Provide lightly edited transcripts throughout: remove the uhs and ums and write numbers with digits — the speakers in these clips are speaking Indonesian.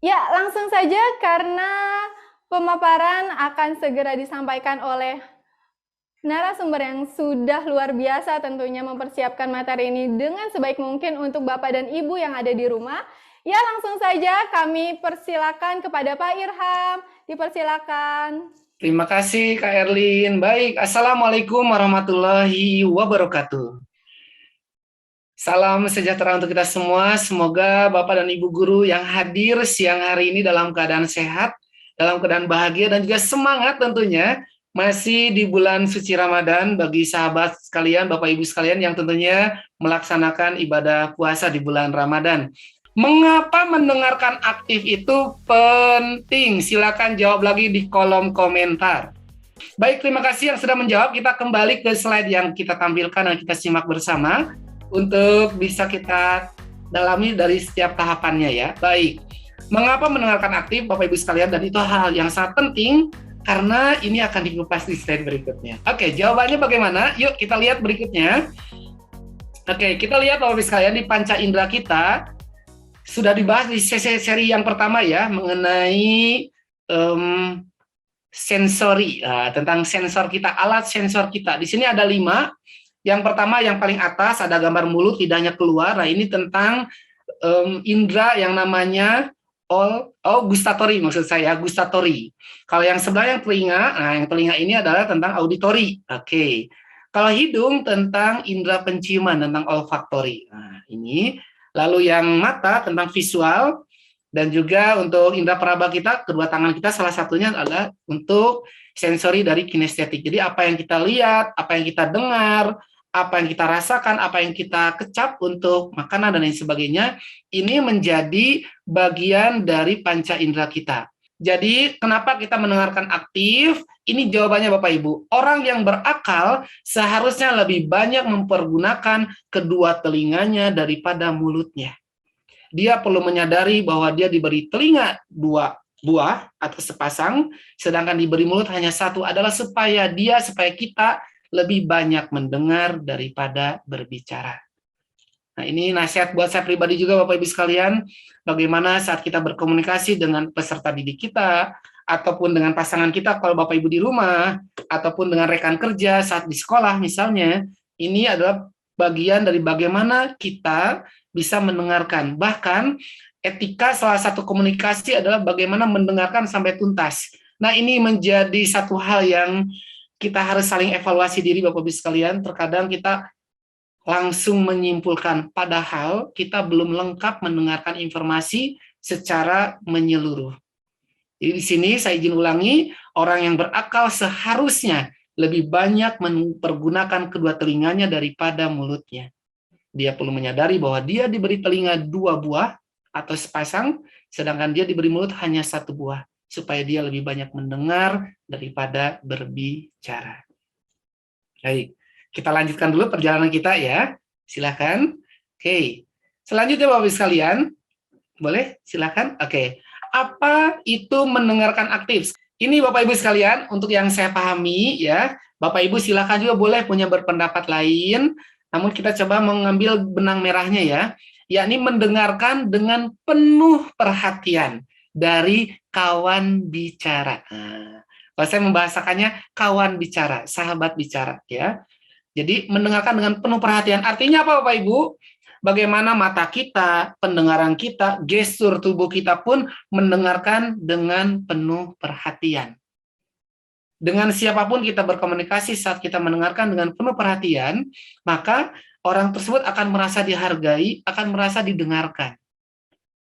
Ya, langsung saja karena pemaparan akan segera disampaikan oleh narasumber yang sudah luar biasa tentunya mempersiapkan materi ini dengan sebaik mungkin untuk Bapak dan Ibu yang ada di rumah. Ya, langsung saja kami persilakan kepada Pak Irham. Dipersilakan. Terima kasih Kak Erlin. Baik, Assalamualaikum warahmatullahi wabarakatuh. Salam sejahtera untuk kita semua. Semoga Bapak dan Ibu guru yang hadir siang hari ini dalam keadaan sehat, dalam keadaan bahagia, dan juga semangat tentunya. Masih di bulan suci Ramadan bagi sahabat sekalian, Bapak Ibu sekalian yang tentunya melaksanakan ibadah puasa di bulan Ramadan. Mengapa mendengarkan aktif itu penting? Silakan jawab lagi di kolom komentar. Baik, terima kasih yang sudah menjawab. Kita kembali ke slide yang kita tampilkan dan kita simak bersama untuk bisa kita dalami dari setiap tahapannya ya. Baik, mengapa mendengarkan aktif Bapak Ibu sekalian, dan itu hal yang sangat penting karena ini akan dikupas di slide berikutnya. Oke, jawabannya bagaimana? Yuk kita lihat berikutnya. Oke, kita lihat Bapak Ibu sekalian di panca indera kita sudah dibahas di seri yang pertama ya mengenai sensori, tentang sensor kita, alat sensor kita. Di sini ada 5. Yang pertama yang paling atas ada gambar mulut, lidahnya keluar. Nah ini tentang indera yang namanya gustatory, maksud saya gustatory. Kalau yang sebelah yang telinga, nah yang telinga ini adalah tentang auditory. Oke. Kalau hidung tentang indera penciuman, tentang olfaktory. Nah ini. Lalu yang mata tentang visual, dan juga untuk indera peraba kita, kedua tangan kita salah satunya adalah untuk sensori dari kinestetik. Jadi apa yang kita lihat, apa yang kita dengar, apa yang kita rasakan, apa yang kita kecap untuk makanan dan lain sebagainya, ini menjadi bagian dari panca indera kita. Jadi kenapa kita mendengarkan aktif? Ini jawabannya Bapak Ibu. Orang yang berakal seharusnya lebih banyak mempergunakan kedua telinganya daripada mulutnya. Dia perlu menyadari bahwa dia diberi telinga 2 buah atau sepasang, sedangkan diberi mulut hanya 1, adalah supaya kita lebih banyak mendengar daripada berbicara. Nah, ini nasihat buat saya pribadi juga Bapak Ibu sekalian, bagaimana saat kita berkomunikasi dengan peserta didik kita, ataupun dengan pasangan kita kalau Bapak Ibu di rumah, ataupun dengan rekan kerja saat di sekolah misalnya, ini adalah bagian dari bagaimana kita bisa mendengarkan. Bahkan etika salah satu komunikasi adalah bagaimana mendengarkan sampai tuntas. Nah, ini menjadi satu hal yang kita harus saling evaluasi diri Bapak Ibu sekalian. Terkadang kita langsung menyimpulkan, padahal kita belum lengkap mendengarkan informasi secara menyeluruh. Jadi di sini saya izin ulangi, orang yang berakal seharusnya lebih banyak mempergunakan kedua telinganya daripada mulutnya. Dia perlu menyadari bahwa dia diberi telinga 2 buah atau sepasang, sedangkan dia diberi mulut hanya 1 buah, supaya dia lebih banyak mendengar daripada berbicara. Baik. Kita lanjutkan dulu perjalanan kita ya. Silakan. Oke. Selanjutnya Bapak Ibu sekalian, boleh? Silakan. Oke. Apa itu mendengarkan aktif? Ini Bapak Ibu sekalian, untuk yang saya pahami ya, Bapak Ibu silakan juga boleh punya berpendapat lain, namun kita coba mengambil benang merahnya ya, yakni mendengarkan dengan penuh perhatian dari kawan bicara. Nah, kalau saya membahasakannya kawan bicara, sahabat bicara ya. Jadi mendengarkan dengan penuh perhatian. Artinya apa Bapak Ibu? Bagaimana mata kita, pendengaran kita, gestur tubuh kita pun mendengarkan dengan penuh perhatian. Dengan siapapun kita berkomunikasi saat kita mendengarkan dengan penuh perhatian, maka orang tersebut akan merasa dihargai, akan merasa didengarkan.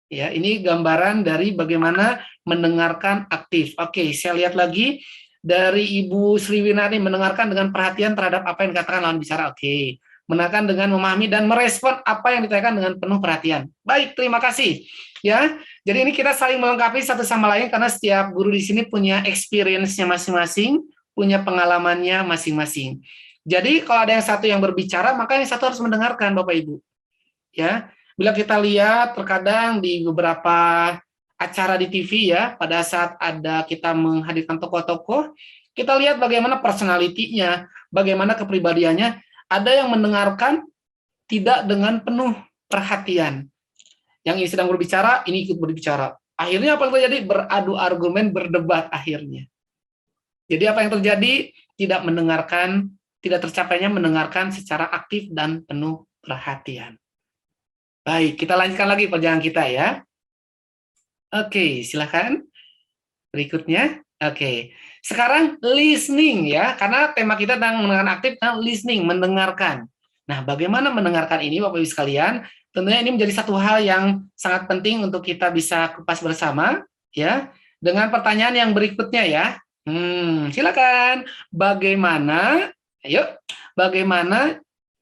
Ya, ini gambaran dari bagaimana mendengarkan aktif. Oke, saya lihat lagi dari Ibu Sriwinari, mendengarkan dengan perhatian terhadap apa yang dikatakan lawan bicara. Oke, mendengarkan dengan memahami dan merespon apa yang ditanyakan dengan penuh perhatian. Baik, terima kasih. Ya, jadi ini kita saling melengkapi satu sama lain karena setiap guru di sini punya experience-nya masing-masing, punya pengalamannya masing-masing. Jadi kalau ada yang satu yang berbicara, maka yang satu harus mendengarkan, Bapak Ibu. Ya, bila kita lihat terkadang di beberapa acara di TV ya, pada saat ada kita menghadirkan tokoh-tokoh, kita lihat bagaimana personality-nya, bagaimana kepribadiannya, ada yang mendengarkan tidak dengan penuh perhatian. Yang ini sedang berbicara, ini ikut berbicara. Akhirnya apa yang terjadi? Beradu argumen, berdebat akhirnya. Jadi apa yang terjadi? Tidak mendengarkan, tidak tercapainya mendengarkan secara aktif dan penuh perhatian. Baik, kita lanjutkan lagi perjalanan kita ya. Oke, silakan. Berikutnya. Oke. Sekarang listening ya, karena tema kita tentang mendengarkan aktif, listening, mendengarkan. Nah, bagaimana mendengarkan ini Bapak Ibu sekalian? Tentunya ini menjadi satu hal yang sangat penting untuk kita bisa kupas bersama ya. Dengan pertanyaan yang berikutnya ya. Silakan. Bagaimana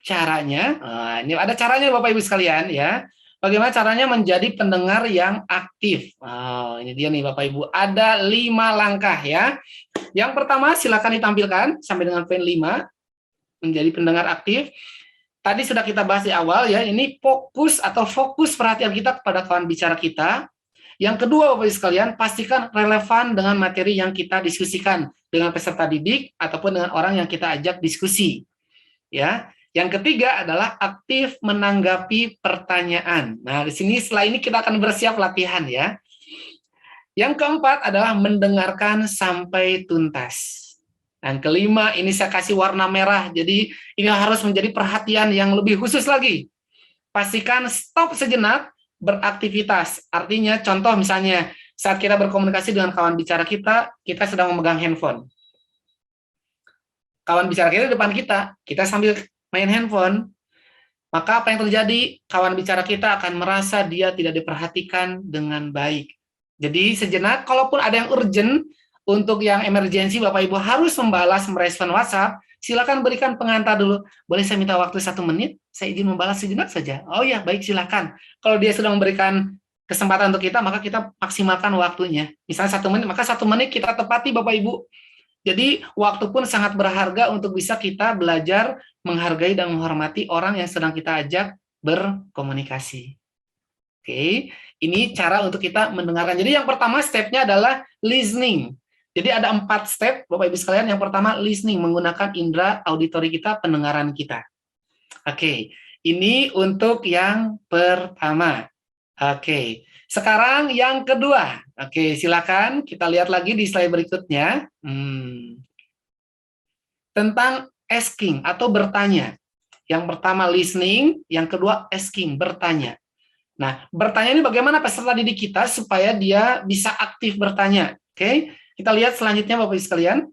caranya? Nah, ini ada caranya Bapak Ibu sekalian ya. Bagaimana caranya menjadi pendengar yang aktif? Oh, ini dia nih Bapak Ibu. Ada 5 langkah ya. Yang pertama silakan ditampilkan sampai dengan poin 5. Menjadi pendengar aktif. Tadi sudah kita bahas di awal ya. Ini fokus perhatian kita kepada kawan bicara kita. Yang kedua Bapak Ibu sekalian, pastikan relevan dengan materi yang kita diskusikan dengan peserta didik ataupun dengan orang yang kita ajak diskusi. Ya. Yang ketiga adalah aktif menanggapi pertanyaan. Nah, di sini setelah ini kita akan bersiap latihan ya. Yang keempat adalah mendengarkan sampai tuntas. Dan kelima, ini saya kasih warna merah. Jadi ini harus menjadi perhatian yang lebih khusus lagi. Pastikan stop sejenak beraktivitas. Artinya contoh misalnya saat kita berkomunikasi dengan kawan bicara kita sedang memegang handphone. Kawan bicara kita di depan kita sambil main handphone, maka apa yang terjadi? Kawan bicara kita akan merasa dia tidak diperhatikan dengan baik. Jadi sejenak, kalaupun ada yang urgent, untuk yang emergensi Bapak Ibu harus membalas, merespon WhatsApp, silakan berikan pengantar dulu. Boleh saya minta waktu 1 menit? Saya izin membalas sejenak saja. Oh ya, baik silakan. Kalau dia sudah memberikan kesempatan untuk kita, maka kita maksimalkan waktunya. Misalnya 1 menit, maka 1 menit kita tepati Bapak Ibu. Jadi waktu pun sangat berharga untuk bisa kita belajar menghargai dan menghormati orang yang sedang kita ajak berkomunikasi. Oke, ini cara untuk kita mendengarkan. Jadi yang pertama stepnya adalah listening. Jadi ada 4 step, Bapak Ibu sekalian. Yang pertama listening, menggunakan indera auditori kita, pendengaran kita. Oke, ini untuk yang pertama. Oke, sekarang yang kedua. Oke, silakan kita lihat lagi di slide berikutnya. Tentang asking atau bertanya. Yang pertama listening, yang kedua asking, bertanya. Nah, bertanya ini bagaimana peserta didik kita supaya dia bisa aktif bertanya. Oke, kita lihat selanjutnya Bapak Ibu sekalian.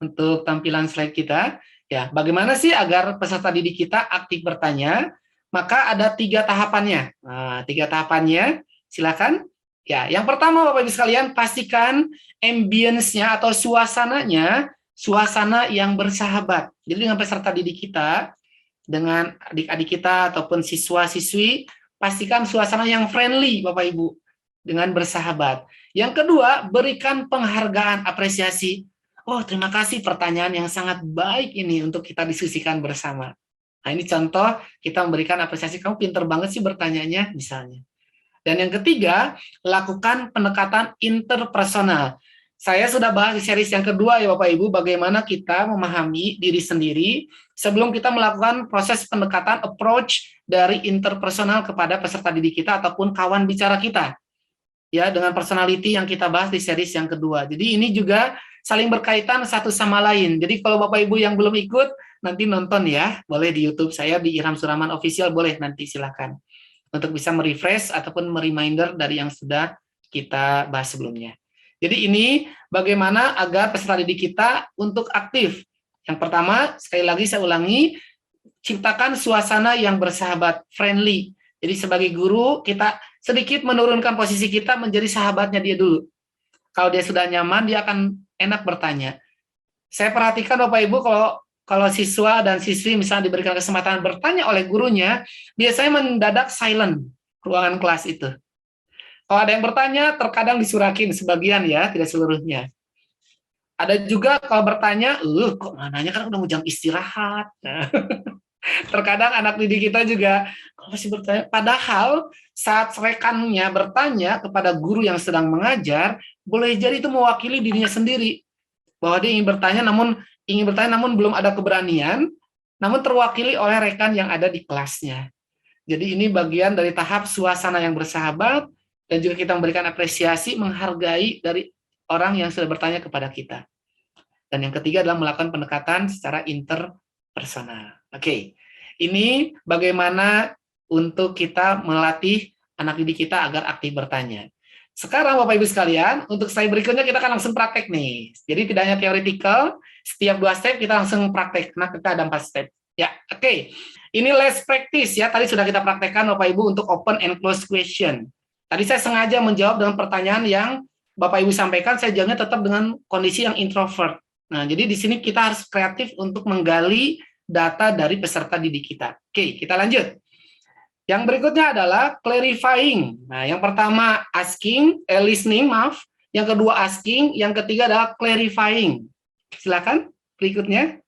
Untuk tampilan slide kita, ya, bagaimana sih agar peserta didik kita aktif bertanya? Maka ada 3 tahapannya. Nah, 3 tahapannya, silakan. Ya, yang pertama Bapak Ibu sekalian, pastikan ambience-nya atau suasananya, suasana yang bersahabat. Jadi dengan peserta didik kita, dengan adik-adik kita ataupun siswa-siswi, pastikan suasana yang friendly Bapak Ibu, dengan bersahabat. Yang kedua, berikan penghargaan, apresiasi. Oh, terima kasih pertanyaan yang sangat baik ini untuk kita diskusikan bersama. Nah, ini contoh kita memberikan apresiasi, kamu pinter banget sih bertanyanya, misalnya. Dan yang ketiga, lakukan pendekatan interpersonal. Saya sudah bahas di series yang kedua ya Bapak Ibu, bagaimana kita memahami diri sendiri sebelum kita melakukan proses pendekatan approach dari interpersonal kepada peserta didik kita ataupun kawan bicara kita. Ya, dengan personality yang kita bahas di series yang kedua. Jadi ini juga saling berkaitan satu sama lain. Jadi kalau Bapak Ibu yang belum ikut, nanti nonton ya. Boleh di YouTube saya, di Irham Suraman Official, boleh nanti silakan. Untuk bisa merefresh ataupun mereminder dari yang sudah kita bahas sebelumnya. Jadi ini bagaimana agar peserta didik kita untuk aktif. Yang pertama, sekali lagi saya ulangi, ciptakan suasana yang bersahabat, friendly. Jadi sebagai guru, kita sedikit menurunkan posisi kita menjadi sahabatnya dia dulu. Kalau dia sudah nyaman, dia akan enak bertanya. Saya perhatikan Bapak Ibu, kalau siswa dan siswi misalnya diberikan kesempatan bertanya oleh gurunya, biasanya mendadak silent ruangan kelas itu. Kalau ada yang bertanya, terkadang disurakin sebagian ya, tidak seluruhnya. Ada juga kalau bertanya, kok nanya kan udah mau jam istirahat. Nah, terkadang anak didik kita juga masih bertanya. Padahal saat rekannya bertanya kepada guru yang sedang mengajar, boleh jadi itu mewakili dirinya sendiri. Bahwa dia ingin bertanya namun belum ada keberanian, namun terwakili oleh rekan yang ada di kelasnya. Jadi ini bagian dari tahap suasana yang bersahabat, dan juga kita memberikan apresiasi, menghargai dari orang yang sudah bertanya kepada kita. Dan yang ketiga adalah melakukan pendekatan secara interpersonal. Oke, ini bagaimana untuk kita melatih anak didik kita agar aktif bertanya. Sekarang Bapak Ibu sekalian, untuk slide berikutnya kita akan langsung praktek nih. Jadi tidak hanya theoretical, setiap 2 step kita langsung praktek. Nah, kita ada 4 step. Ya, oke. Ini less practice ya. Tadi sudah kita praktekkan Bapak Ibu untuk open and close question. Tadi saya sengaja menjawab dengan pertanyaan yang Bapak Ibu sampaikan, saya jawabnya tetap dengan kondisi yang introvert. Nah, jadi di sini kita harus kreatif untuk menggali data dari peserta didik kita. Oke, kita lanjut. Yang berikutnya adalah clarifying. Nah, yang pertama listening, maaf. Yang kedua asking, yang ketiga adalah clarifying. Silakan berikutnya.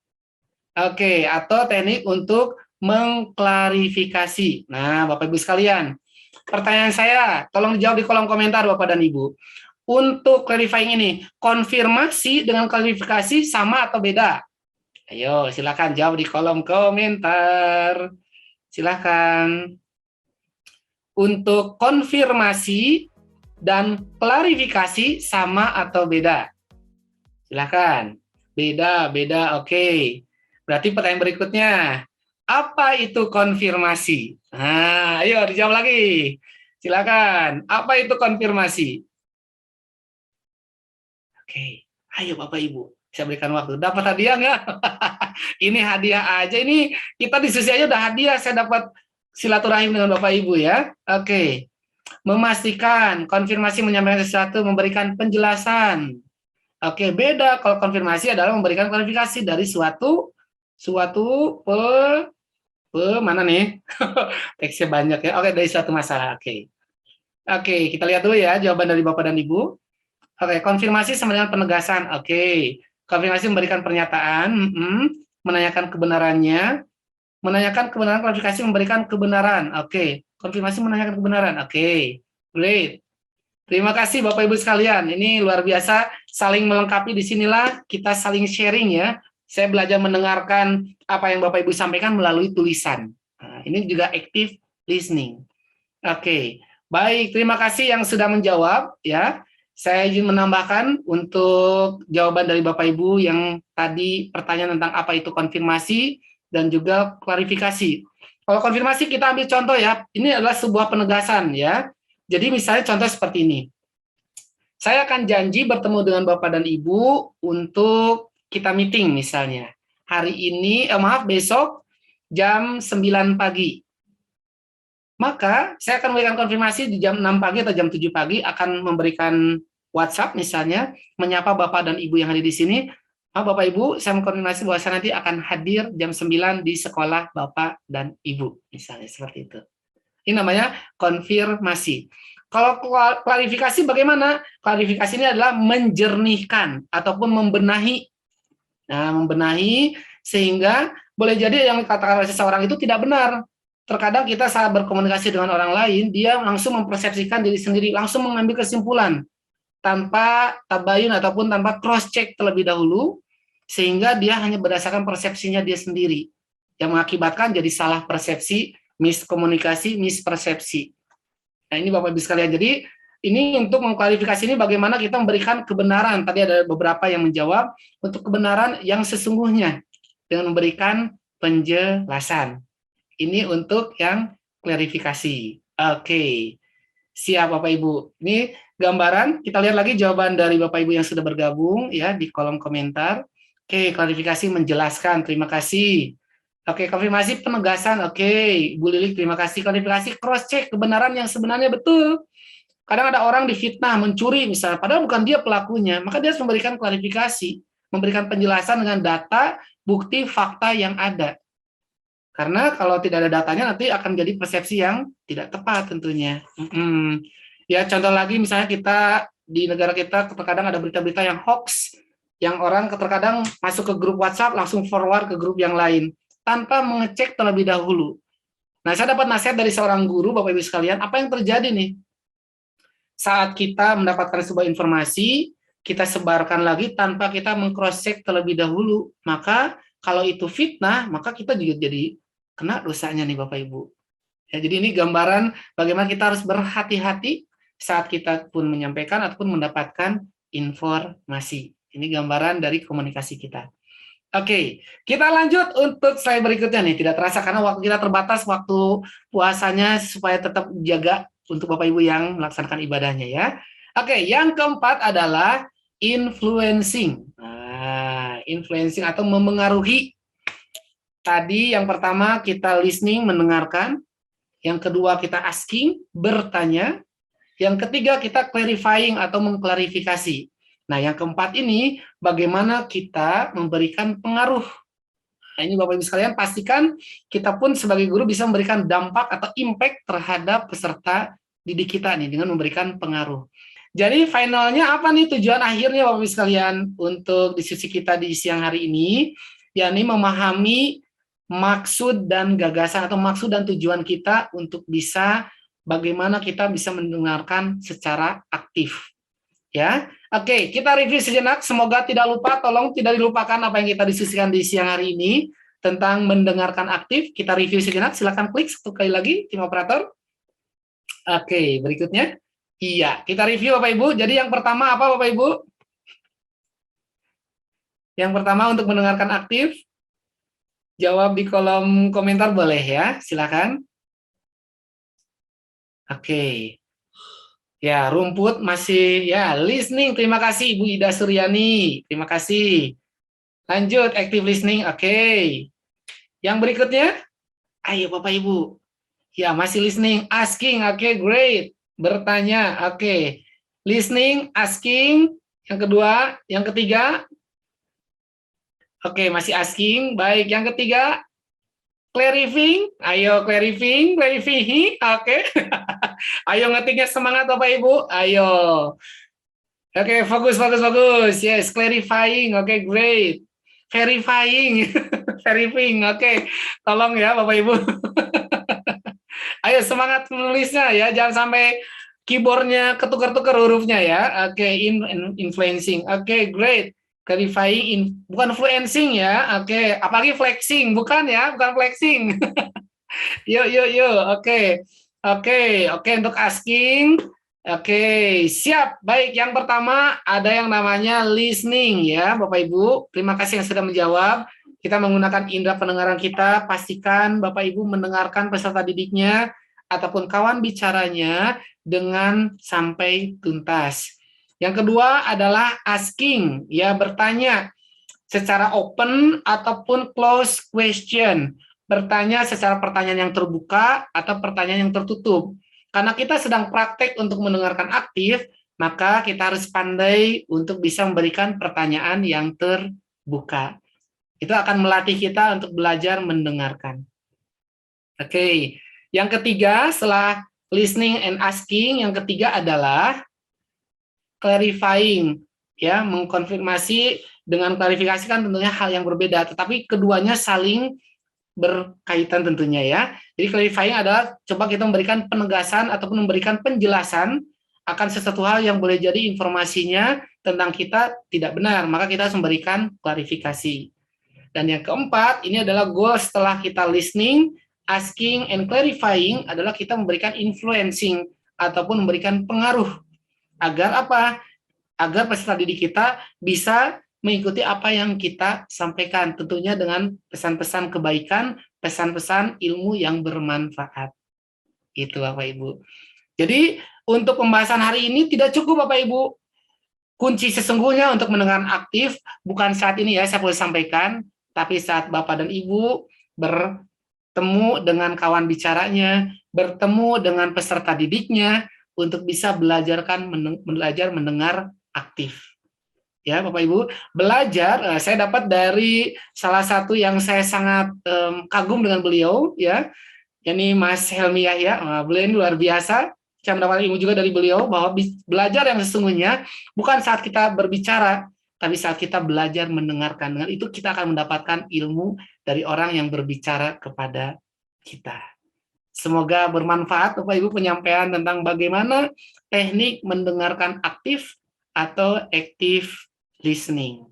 Oke, atau teknik untuk mengklarifikasi. Nah, Bapak Ibu sekalian, pertanyaan saya, tolong dijawab di kolom komentar Bapak dan Ibu. Untuk clarifying ini, konfirmasi dengan klarifikasi sama atau beda? Ayo, silakan jawab di kolom komentar. Silakan. Untuk konfirmasi dan klarifikasi sama atau beda? Silakan. Beda, oke. Berarti pertanyaan berikutnya, apa itu konfirmasi? Nah, ayo dijawab lagi. Silakan. Apa itu konfirmasi? Oke, ayo Bapak Ibu, bisa berikan waktu. Dapat hadiah nggak? Ini hadiah aja. Ini kita diskusi aja udah hadiah. Saya dapat silaturahim dengan Bapak Ibu ya. Oke. Memastikan, konfirmasi menyampaikan sesuatu, memberikan penjelasan. Oke, beda kalau konfirmasi adalah memberikan klarifikasi dari suatu mana nih? Teksnya banyak ya. Oke, dari suatu masalah. Oke. Oke, kita lihat dulu ya jawaban dari Bapak dan Ibu. Oke, konfirmasi sama dengan penegasan. Oke. Konfirmasi memberikan pernyataan, menanyakan kebenarannya, menanyakan kebenaran, klarifikasi memberikan kebenaran. Oke. Konfirmasi menanyakan kebenaran. Oke. Great. Terima kasih Bapak Ibu sekalian. Ini luar biasa, saling melengkapi. Di sinilah kita saling sharing ya. Saya belajar mendengarkan apa yang Bapak Ibu sampaikan melalui tulisan. Nah, ini juga active listening. Oke. Baik, terima kasih yang sudah menjawab ya. Saya izin menambahkan untuk jawaban dari Bapak Ibu yang tadi pertanyaan tentang apa itu konfirmasi dan juga klarifikasi. Kalau konfirmasi kita ambil contoh ya, ini adalah sebuah penegasan ya. Jadi misalnya contoh seperti ini. Saya akan janji bertemu dengan Bapak dan Ibu untuk kita meeting misalnya. Hari ini, besok jam 9 pagi. Maka saya akan memberikan konfirmasi di jam 6 pagi atau jam 7 pagi akan memberikan WhatsApp misalnya, menyapa Bapak dan Ibu yang ada di sini. Bapak Ibu, saya mengkonfirmasi bahwa saya nanti akan hadir jam 9 di sekolah Bapak dan Ibu, misalnya seperti itu. Ini namanya konfirmasi. Kalau klarifikasi bagaimana? Klarifikasi ini adalah menjernihkan ataupun membenahi. Nah, membenahi sehingga boleh jadi yang dikatakan oleh seseorang itu tidak benar. Terkadang kita saat berkomunikasi dengan orang lain, dia langsung mempersepsikan diri sendiri, langsung mengambil kesimpulan tanpa tabayun ataupun tanpa cross check terlebih dahulu, sehingga dia hanya berdasarkan persepsinya dia sendiri, yang mengakibatkan jadi salah persepsi, miskomunikasi, mispersepsi. Nah, ini Bapak Ibu sekalian. Jadi, ini untuk mengklarifikasi ini bagaimana kita memberikan kebenaran. Tadi ada beberapa yang menjawab untuk kebenaran yang sesungguhnya dengan memberikan penjelasan. Ini untuk yang klarifikasi. Oke. Siap Bapak Ibu. Ini gambaran, kita lihat lagi jawaban dari Bapak Ibu yang sudah bergabung ya di kolom komentar. Oke, klarifikasi menjelaskan. Terima kasih. Oke, konfirmasi penegasan. Oke, Bu Lilik terima kasih. Klarifikasi cross check kebenaran yang sebenarnya betul. Kadang ada orang difitnah, mencuri misalnya, padahal bukan dia pelakunya, maka dia harus memberikan klarifikasi, memberikan penjelasan dengan data, bukti, fakta yang ada. Karena kalau tidak ada datanya nanti akan jadi persepsi yang tidak tepat tentunya. Ya, contoh lagi misalnya kita di negara kita terkadang ada berita-berita yang hoax, yang orang terkadang masuk ke grup WhatsApp langsung forward ke grup yang lain tanpa mengecek terlebih dahulu. Nah, saya dapat nasihat dari seorang guru, Bapak Ibu sekalian, apa yang terjadi nih? Saat kita mendapatkan sebuah informasi, kita sebarkan lagi tanpa kita meng-cross-check terlebih dahulu, maka kalau itu fitnah, maka kita juga jadi kena dosanya nih Bapak Ibu. Ya, jadi ini gambaran bagaimana kita harus berhati-hati saat kita pun menyampaikan ataupun mendapatkan informasi. Ini gambaran dari komunikasi kita. Oke, kita lanjut untuk slide berikutnya nih. Tidak terasa karena waktu kita terbatas, waktu puasanya supaya tetap jaga untuk Bapak Ibu yang melaksanakan ibadahnya ya. Oke, yang keempat adalah influencing. Nah, influencing atau memengaruhi. Tadi yang pertama kita listening, mendengarkan. Yang kedua kita asking, bertanya. Yang ketiga kita clarifying atau mengklarifikasi. Nah, yang keempat ini bagaimana kita memberikan pengaruh. Nah, ini Bapak Ibu sekalian pastikan kita pun sebagai guru bisa memberikan dampak atau impact terhadap peserta didik kita nih dengan memberikan pengaruh. Jadi finalnya apa nih tujuan akhirnya Bapak Ibu sekalian untuk diskusi kita di siang hari ini, yakni memahami maksud dan gagasan atau maksud dan tujuan kita untuk bisa bagaimana kita bisa mendengarkan secara aktif. Ya, oke, kita review sejenak. Semoga tidak lupa, tolong tidak dilupakan apa yang kita diskusikan di siang hari ini tentang mendengarkan aktif. Kita review sejenak. Silakan klik satu kali lagi, tim operator. Oke, berikutnya. Iya, kita review Bapak Ibu. Jadi yang pertama apa Bapak Ibu? Yang pertama untuk mendengarkan aktif. Jawab di kolom komentar boleh ya, silakan. Oke. Ya, rumput masih ya listening. Terima kasih Ibu Ida Suryani. Terima kasih. Lanjut active listening. Oke. Yang berikutnya, ayo Bapak Ibu. Ya, masih listening, asking. Oke, great. Bertanya. Oke. Listening, asking. Yang kedua, yang ketiga. Oke, masih asking. Baik, yang ketiga clarifying. Ayo clarifying. Oke. Ayo ngetiknya semangat Bapak Ibu. Ayo. Oke, fokus. Yes, clarifying. Oke, great. Verifying. Verifying. Oke. Tolong ya Bapak Ibu. Ayo semangat menulisnya ya. Jangan sampai keyboardnya ketukar-tukar hurufnya ya. Oke, influencing. Oke, great. Clarifying, bukan fluencing ya. Oke, apalagi flexing. Bukan ya, bukan flexing. Yuk. Oke, untuk asking. Oke, siap. Baik, yang pertama ada yang namanya listening ya, Bapak Ibu. Terima kasih yang sudah menjawab. Kita menggunakan indera pendengaran kita, pastikan Bapak Ibu mendengarkan peserta didiknya ataupun kawan bicaranya dengan sampai tuntas. Yang kedua adalah asking, ya bertanya secara open ataupun close question. Bertanya secara pertanyaan yang terbuka atau pertanyaan yang tertutup. Karena kita sedang praktek untuk mendengarkan aktif, maka kita harus pandai untuk bisa memberikan pertanyaan yang terbuka. Itu akan melatih kita untuk belajar mendengarkan. Oke, yang ketiga setelah listening and asking, yang ketiga adalah clarifying, ya mengkonfirmasi. Dengan klarifikasi kan tentunya hal yang berbeda, tetapi keduanya saling berkaitan tentunya ya. Jadi clarifying adalah coba kita memberikan penegasan ataupun memberikan penjelasan akan sesuatu hal yang boleh jadi informasinya tentang kita tidak benar, maka kita harus memberikan klarifikasi. Dan yang keempat, ini adalah goal setelah kita listening, asking, and clarifying adalah kita memberikan influencing ataupun memberikan pengaruh. Agar apa? Agar peserta didik kita bisa mengikuti apa yang kita sampaikan, tentunya dengan pesan-pesan kebaikan, pesan-pesan ilmu yang bermanfaat. Itu Bapak Ibu. Jadi untuk pembahasan hari ini tidak cukup Bapak Ibu. Kunci sesungguhnya untuk mendengarkan aktif bukan saat ini ya saya boleh sampaikan, tapi saat Bapak dan Ibu bertemu dengan kawan bicaranya, bertemu dengan peserta didiknya untuk bisa belajar mendengar aktif. Ya Bapak Ibu, belajar saya dapat dari salah satu yang saya sangat kagum dengan beliau ya, yakni Mas Helmi Yahya. Beliau ini luar biasa. Saya mendapat ilmu juga dari beliau bahwa belajar yang sesungguhnya bukan saat kita berbicara, tapi saat kita belajar mendengarkan. Dengan itu kita akan mendapatkan ilmu dari orang yang berbicara kepada kita. Semoga bermanfaat Bapak Ibu penyampaian tentang bagaimana teknik mendengarkan aktif atau active listening.